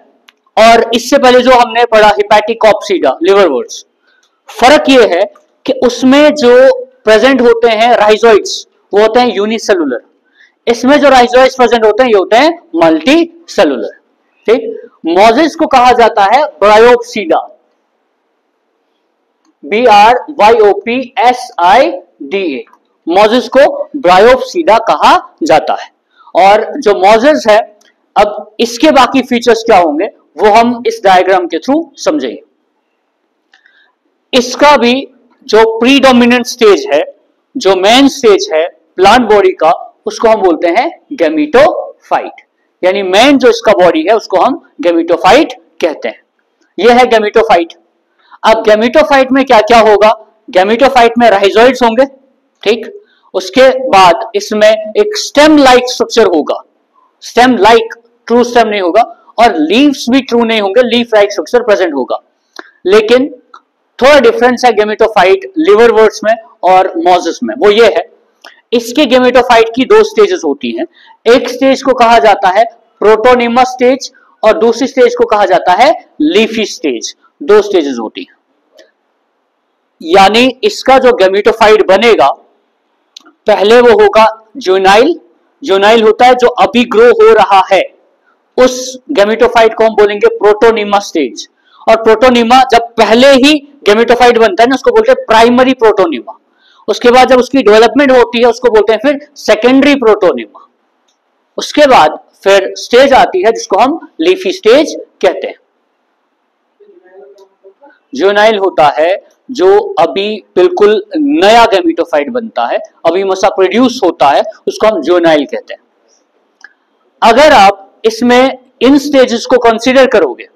और इससे पहले जो हमने पढ़ा हिपैटिकॉप्सीडा लिवर वर्ड्स, फर्क ये है कि उसमें जो प्रेजेंट होते हैं राइजोइड्स वो होते हैं यूनिसेलुलर, इसमें जो राइजोइड्स प्रेजेंट होते हैं ये होते हैं मल्टी सेलुलर। ठीक, मोजेस को कहा जाता है ब्रायोप्सीडा, BRYOPSIDA, मोजेस को ब्रायोप्सीडा कहा जाता है। और जो मोजेस है, अब इसके बाकी फीचर्स क्या होंगे वो हम इस डायग्राम के थ्रू समझेंगे। इसका भी जो प्रीडोमिनेंट स्टेज है, जो मेन स्टेज है प्लांट बॉडी का, उसको हम बोलते हैं गैमेटोफाइट, यानी मेन जो इसका बॉडी है उसको हम गैमेटोफाइट कहते हैं। यह है गैमेटोफाइट। अब गैमेटोफाइट में क्या क्या होगा, गैमेटोफाइट में राइजोइड्स होंगे, ठीक, उसके बाद इसमें एक स्टेम लाइक स्ट्रक्चर होगा, स्टेम लाइक, ट्रू स्टेम नहीं होगा, और लीव्स भी ट्रू नहीं होंगे, लीफ लाइक स्ट्रक्चर प्रेजेंट होगा। लेकिन थोड़ा डिफरेंस है गैमेटोफाइट लिवर वर्ड्स में और मोजेस में, वो ये है इसके गैमेटोफाइट की दो स्टेजेस होती हैं। एक स्टेज को कहा जाता है प्रोटोनिमा स्टेज और दूसरी स्टेज को कहा जाता है लीफी स्टेज, दो स्टेजेस होती हैं। यानी इसका जो गैमेटोफाइट बनेगा पहले वो होगा जुनाइल, जुनाइल होता है जो अभी ग्रो हो रहा है, उस गैमेटोफाइट को हम बोलेंगे प्रोटोनिमा स्टेज। और प्रोटोनिमा जब पहले ही गैमेटोफाइट बनता है ना उसको बोलते हैं प्राइमरी प्रोटोनिमा, उसके बाद जब उसकी डेवलपमेंट होती है उसको बोलते हैं फिर सेकेंडरी प्रोटोनिमा, उसके बाद फिर स्टेज आती है जिसको हम लीफी स्टेज कहते हैं। जुनाइल होता है जो अभी बिल्कुल नया गैमेटोफाइट बनता है, अभी मसा प्रोड्यूस होता है, उसको हम जुनाइल कहते हैं। अगर आप इसमें इन स्टेजेस को कंसीडर करोगे,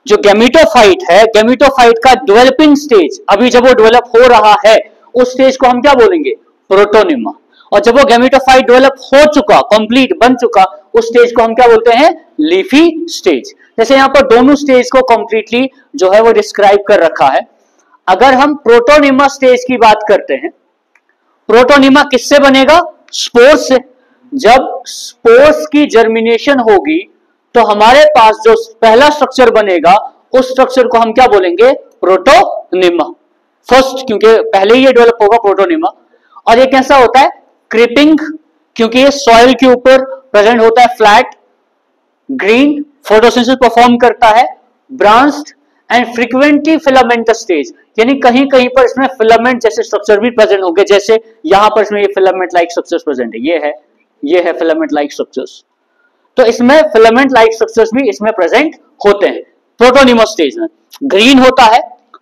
जो गैमेटोफाइट है, गैमेटोफाइट का डेवलपिंग स्टेज, अभी जब वो डेवलप हो रहा है उस स्टेज को हम क्या बोलेंगे, प्रोटोनिमा। और जब वो गैमेटोफाइट डेवलप हो चुका, कंप्लीट बन चुका, उस स्टेज को हम क्या बोलते हैं, लीफी स्टेज। जैसे यहां पर दोनों स्टेज को कंप्लीटली जो है वो डिस्क्राइब कर रखा है। अगर हम प्रोटोनिमा स्टेज की बात करते हैं, प्रोटोनिमा किससे बनेगा, स्पोर्स से। जब स्पोर्स की जर्मिनेशन होगी तो हमारे पास जो पहला स्ट्रक्चर बनेगा उस स्ट्रक्चर को हम क्या बोलेंगे, प्रोटोनिमा फर्स्ट, क्योंकि पहले ही ये डेवलप होगा प्रोटोनिमा। और ये कैसा होता है, क्रीपिंग, क्योंकि ये सॉइल के ऊपर प्रेजेंट होता है, फ्लैट ग्रीन, फोटोसिंथेसिस परफॉर्म करता है, branched and frequently filamentous stage, यानी कहीं कहीं पर इसमें फिलामेंट जैसे स्ट्रक्चर भी प्रेजेंट होंगे, जैसे यहां पर इसमें ये फिलामेंट लाइक स्ट्रक्चर्स प्रेजेंट है, ये है फिलामेंट लाइक स्ट्रक्चर्स। तो इसमें फिलामेंट लाइक स्ट्रक्चर्स भी इसमें प्रेजेंट होते हैं प्रोटोनिमा स्टेज में। ग्रीन होता है,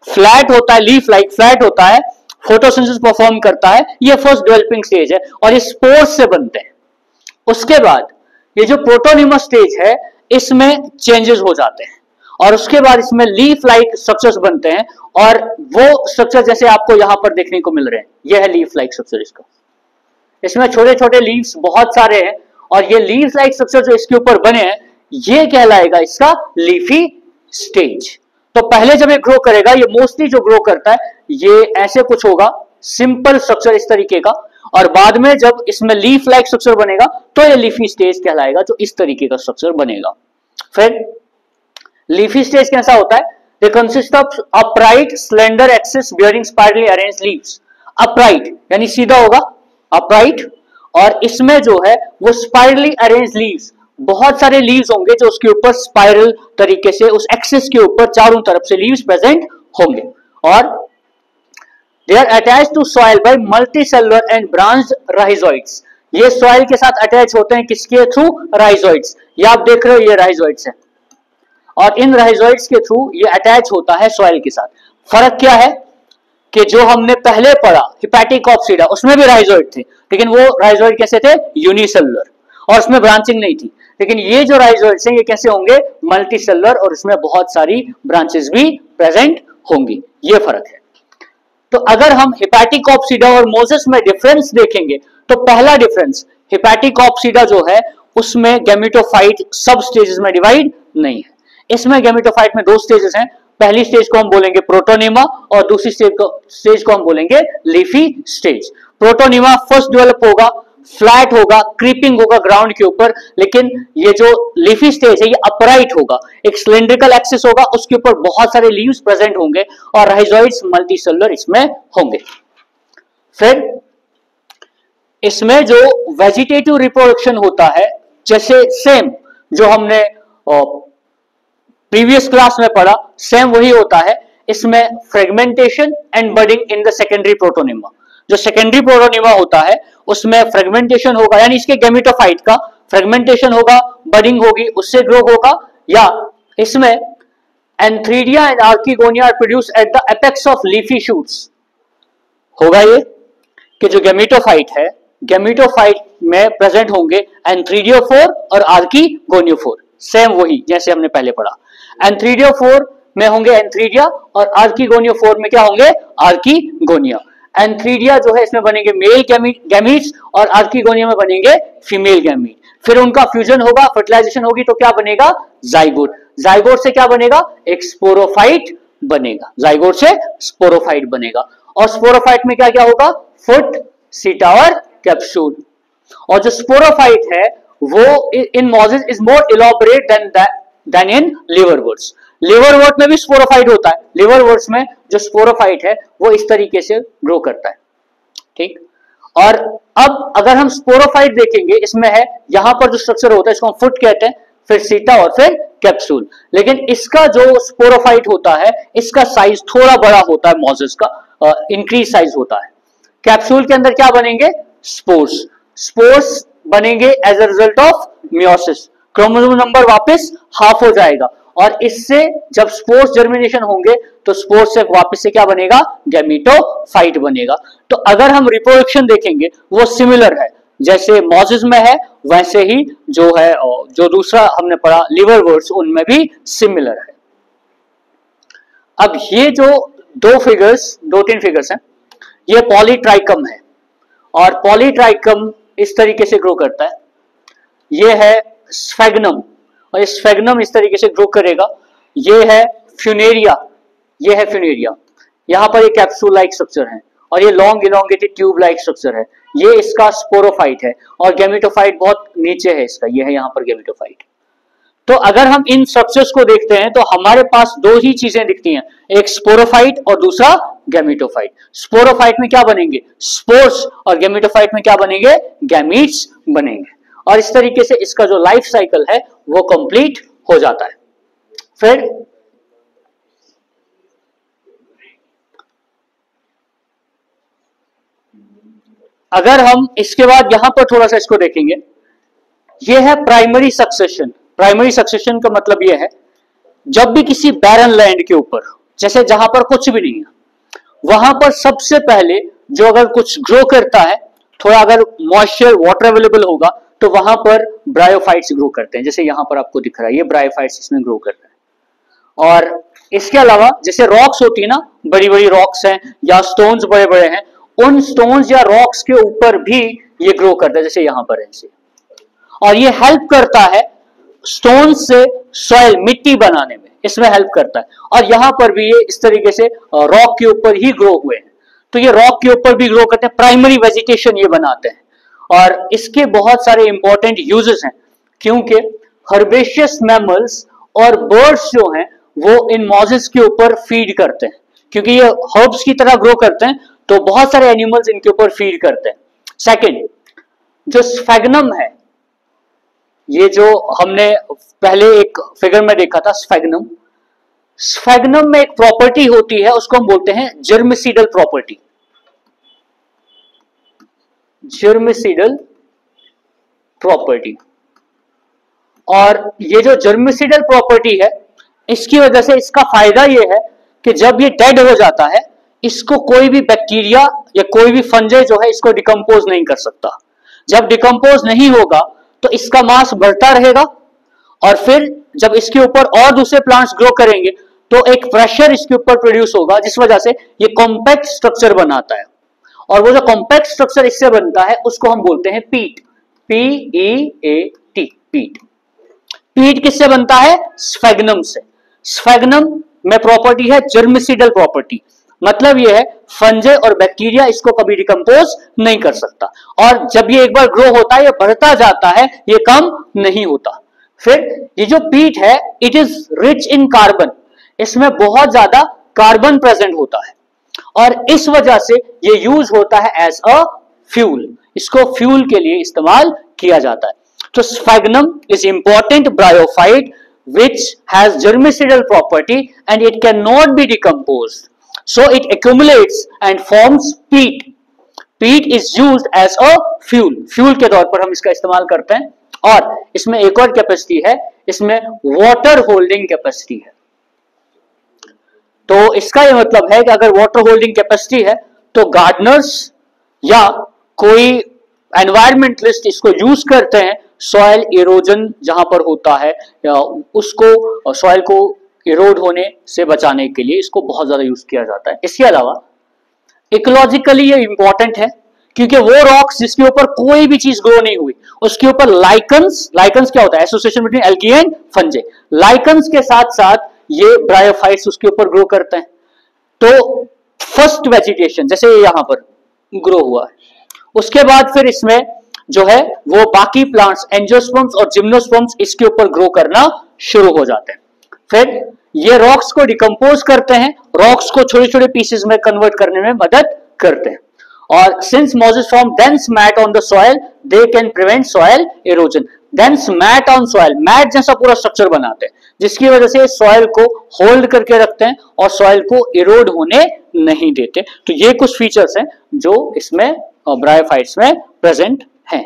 फ्लैट होता है, लीफ लाइक फ्लैट होता है, फोटोसिंथेसिस परफॉर्म करता है, ये फर्स्ट डेवलपिंग स्टेज है और ये स्पोर्स से बनते हैं। उसके बाद ये जो प्रोटोनिमा स्टेज है इसमें चेंजेस हो जाते हैं और उसके बाद इसमें लीफ लाइक स्ट्रक्चर्स बनते हैं, और वो स्ट्रक्चर जैसे आपको यहां पर देखने को मिल रहे हैं, ये है लीफ लाइक स्ट्रक्चर इसका। इसमें छोटे छोटे लीव्स बहुत सारे हैं और ये लीफ लाइक स्ट्रक्चर जो इसके ऊपर बने हैं ये कहलाएगा इसका लीफी स्टेज। तो पहले जब ये ग्रो करेगा, ये मोस्टली जो ग्रो करता है ये ऐसे कुछ होगा, सिंपल स्ट्रक्चर इस तरीके का, और बाद में जब इसमें लीफ लाइक स्ट्रक्चर बनेगा तो ये लीफी स्टेज कहलाएगा, जो इस तरीके का स्ट्रक्चर बनेगा। फिर लीफी स्टेज कैसा होता है, they consist of upright slender axis bearing spirally arranged leaves. Upright यानी सीधा होगा, अपराइट, और इसमें जो है वो स्पाइरली अरेंज्ड लीव्स, बहुत सारे लीव्स होंगे जो उसके ऊपर स्पाइरल तरीके से उस एक्सिस के ऊपर चारों तरफ से लीव्स प्रेजेंट होंगे। और they are attached to soil by multicellular and branched rhizoids. ये सॉइल के साथ अटैच होते हैं किसके थ्रू, राइजोइड्स। ये आप देख रहे हो ये राइजोइड्स है और इन राइजोइड्स के थ्रू ये अटैच होता है सॉइल के साथ। फर्क क्या है, कि जो हमने पहले पढ़ा हिपैटिक कॉप्सिडा उसमें भी राइजोइड थे, लेकिन वो राइजोइड कैसे थे? यूनिसेलुलर, और उसमें ब्रांचिंग नहीं थी। लेकिन ये जो राइजोइड्स हैं ये कैसे होंगे? मल्टीसेलुलर, और इसमें बहुत सारी ब्रांचेस भी प्रेजेंट होंगी। ये फर्क है। तो अगर हम हिपैटिक कॉप्सिडा और मोजेस में डिफरेंस देखेंगे तो पहला डिफरेंस, हिपैटिक कॉप्सिडा जो है उसमें गैमेटोफाइट सब स्टेजेस में डिवाइड नहीं है। इसमें गैमेटोफाइट में 2 स्टेजेस हैं। पहली स्टेज को हम बोलेंगे प्रोटोनिमा और दूसरी स्टेज को हम बोलेंगे leafy stage. Protonema first develop होगा, फ्लैट होगा, क्रीपिंग होगा ग्राउंड के ऊपर, लेकिन ये जो लीफी स्टेज है ये अपराइट होगा, एक सिलिंड्रिकल एक्सिस होगा, उसके ऊपर बहुत सारे लीव्स प्रेजेंट होंगे और राइजोइड्स मल्टीसेलुलर इसमें होंगे। फिर इसमें जो वेजिटेटिव रिप्रोडक्शन होता है, जैसे सेम जो हमने प्रीवियस क्लास में पढ़ा, सेम वही होता है। इसमें fragmentation and budding in the secondary protonema. जो सेकेंडरी प्रोटोनिमा होता है उसमें फ्रेगमेंटेशन होगा, यानी इसके गैमेटोफाइट का फ्रेगमेंटेशन होगा, बडिंग होगी, उससे ग्रो होगा। या इसमें antheridia and archegonia are produce at the apex of leafy shoots होगा। ये कि जो गैमेटोफाइट है, गैमेटोफाइट में प्रेजेंट होंगे एंथ्रीडियोफोर और आर्किगोनियोफोर, सेम वही जैसे हमने पहले पढ़ा। एंथ्रीडियोफोर में होंगे एंथ्रीडिया और आर्किगोनियोफोर में क्या होंगे? आर्किगोनिया। एंथ्रीडिया जो है इसमें बनेंगे मेल गैमीट्स और आर्किगोनिया में बनेंगे फीमेल गैमीट। फिर उनका फ्यूजन होगा, फर्टिलाइजेशन होगी तो क्या बनेगा? जाइगोट। जाइगोट से क्या बनेगा? एक स्पोरोफाइट बनेगा। जाइगोट से स्पोरोफाइट बनेगा। और स्पोरोफाइट में क्या क्या होगा? फुट, सीटा और कैप्सूल। और जो स्पोरोफाइट है वो in mosses is more elaborate than in liverworts. Liverwort में भी स्पोरोफाइट होता है, लिवरवर्ट्स में जो स्पोरोफाइट है वो इस तरीके से ग्रो करता है। ठीक। और अब अगर हम स्पोरोफाइट देखेंगे, इसमें है यहां पर जो स्ट्रक्चर होता है इसको हम फुट कहते हैं, फिर सीटा और फिर कैप्सूल। लेकिन इसका जो स्पोरोफाइट होता है इसका साइज थोड़ा बड़ा होता है, मॉजेस का इंक्रीज साइज होता है। कैप्सूल के अंदर क्या बनेंगे? स्पोर्स। स्पोर्स बनेंगे as a result of meiosis. Chromosome number वापस हाफ हो जाएगा और इससे जब स्पोर्स जर्मिनेशन होंगे तो स्पोर्स से वापस से क्या बनेगा? गैमेटोफाइट बनेगा। तो अगर हम रिप्रोडक्शन देखेंगे वो सिमिलर है, जैसे मॉजेस में है वैसे ही जो है जो दूसरा हमने पढ़ा लिवरवर्ट्स उनमें भी सिमिलर है। अब ये जो 2-3 फिगर्स हैं, ये पॉलीट्राइकम है और पॉलीट्राइकम इस तरीके से ग्रो करता है। ये है स्फेग्नम और स्फेग्नम इस तरीके से ग्रो करेगा। ये है फ्यूनेरिया, ये है फ्यूनेरिया। यहां पर ये कैप्सूल लाइक स्ट्रक्चर है और ये long elongated tube like structure है। ये इसका स्पोरोफाइट है और गैमेटोफाइट बहुत नीचे है इसका, ये है यहां पर गैमेटोफाइट। तो अगर हम इन स्ट्रक्चर्स को देखते हैं तो हमारे पास 2 ही चीजें दिखती हैं, एक स्पोरोफाइट और दूसरा गैमेटोफाइट। स्पोरोफाइट में क्या बनेंगे? स्पोर्स, और गैमेटोफाइट में क्या बनेंगे? गैमीट्स बनेंगे। और इस तरीके से इसका जो लाइफ साइकिल है वो कंप्लीट हो जाता है। फिर अगर हम इसके बाद यहां पर थोड़ा सा इसको देखेंगे, ये है प्राइमरी सक्सेशन। प्राइमरी सक्सेशन का मतलब ये है जब भी किसी बैरन लैंड के ऊपर, जैसे जहां पर कुछ भी नहीं है, वहां पर सबसे पहले जो अगर कुछ ग्रो करता है, थोड़ा अगर मॉइस्चर वाटर अवेलेबल होगा तो वहां पर ब्रायोफाइट्स ग्रो करते हैं। जैसे यहां पर आपको दिख रहा है ये ब्रायोफाइट्स इसमें ग्रो कर रहे हैं। और इसके अलावा जैसे रॉक्स होती है ना, बड़ी बड़ी रॉक्स हैं या स्टोन्स बड़े बड़े हैं, उन स्टोन्स या रॉक्स के ऊपर भी ये ग्रो करता है, जैसे यहां पर है। और ये हेल्प करता है स्टोन से सॉइल, मिट्टी बनाने में, इसमें हेल्प करता है। और यहां पर भी ये इस तरीके से रॉक के ऊपर ही ग्रो हुए हैं, तो ये रॉक के ऊपर भी ग्रो करते हैं, प्राइमरी वेजिटेशन ये बनाते हैं। और इसके बहुत सारे इंपॉर्टेंट यूजेस हैं, क्योंकि हर्बेशियस मैमल्स और बर्ड्स जो हैं वो इन मॉजेस के ऊपर फीड करते हैं, क्योंकि ये हर्ब्स की तरह ग्रो करते हैं तो बहुत सारे एनिमल्स इनके ऊपर फीड करते हैं। सेकंड, जो स्फेग्नम है, ये जो हमने पहले एक फिगर में देखा था स्फेग्नम, स्फेग्नम में एक प्रॉपर्टी होती है उसको हम बोलते हैं जर्मिसीडल प्रॉपर्टी। जर्मिसीडल प्रॉपर्टी। और ये जो जर्मिसीडल प्रॉपर्टी है, इसकी वजह से इसका फायदा ये है कि जब ये डेड हो जाता है इसको कोई भी बैक्टीरिया या कोई भी फंजाई जो है इसको डिकम्पोज नहीं कर सकता। जब डिकम्पोज नहीं होगा तो इसका मास बढ़ता रहेगा और फिर जब इसके ऊपर और दूसरे प्लांट्स ग्रो करेंगे तो एक प्रेशर इसके ऊपर प्रोड्यूस होगा, जिस वजह से ये कॉम्पैक्ट स्ट्रक्चर बनाता है। और वो जो कॉम्पैक्ट स्ट्रक्चर इससे बनता है उसको हम बोलते हैं पीट, PEAT, पीट। पीट किससे बनता है? स्फेगनम से। स्फेगनम में प्रॉपर्टी है जर्मिसिडल प्रॉपर्टी, मतलब ये है फंजे और बैक्टीरिया इसको कभी डिकम्पोज नहीं कर सकता। और जब ये एक बार ग्रो होता है, ये बढ़ता जाता है, ये कम नहीं होता। फिर ये जो पीट है, it is rich in carbon, इसमें बहुत ज्यादा कार्बन प्रेजेंट होता है और इस वजह से ये यूज होता है एज अ फ्यूल, इसको फ्यूल के लिए इस्तेमाल किया जाता है। तो sphagnum is important bryophyte which has germicidal property and it cannot be decomposed, so it accumulates and forms peat. Peat is used as a fuel, fuel के तौर पर हम इसका इस्तेमाल करते हैं। और इसमें एक और कैपेसिटी है, इसमें वाटर होल्डिंग कैपेसिटी है। तो इसका यह मतलब है कि अगर वाटर होल्डिंग कैपेसिटी है तो गार्डनर्स या कोई एनवायरमेंटलिस्ट इसको यूज करते हैं सॉइल इरोजन जहां पर होता है या उसको सॉइल को इरोड होने से बचाने के लिए इसको बहुत ज्यादा यूज किया जाता है। इसके अलावा इकोलॉजिकली ये इंपॉर्टेंट है क्योंकि वो रॉक्स जिसके ऊपर कोई भी चीज ग्रो नहीं हुई उसके ऊपर लाइकन्स, लाइकन्स क्या होता है? Association between algae and फंजे। Lichens के साथ साथ ये ब्रायोफाइट्स उसके ऊपर ग्रो करते हैं। तो फर्स्ट वेजिटेशन जैसे यहां पर ग्रो हुआ है, उसके बाद फिर इसमें जो है वो बाकी प्लांट्स एंजियोस्पर्म्स और जिम्नोस्पर्म्स इसके ऊपर ग्रो करना शुरू हो जाते हैं। फिर ये रॉक्स को डिकम्पोज करते हैं, रॉक्स को छोटे छोटे पीसेस में कन्वर्ट करने में मदद करते हैं। और since mosses form dense mat on the soil they can prevent soil erosion. Dense mat on soil, mat जैसा पूरा स्ट्रक्चर बनाते हैं जिसकी वजह से सॉइल को होल्ड करके रखते हैं और सॉइल को इरोड होने नहीं देते। तो ये कुछ फीचर्स हैं जो इसमें ब्रायोफाइट्स में प्रेजेंट हैं।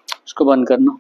इसको बंद करना।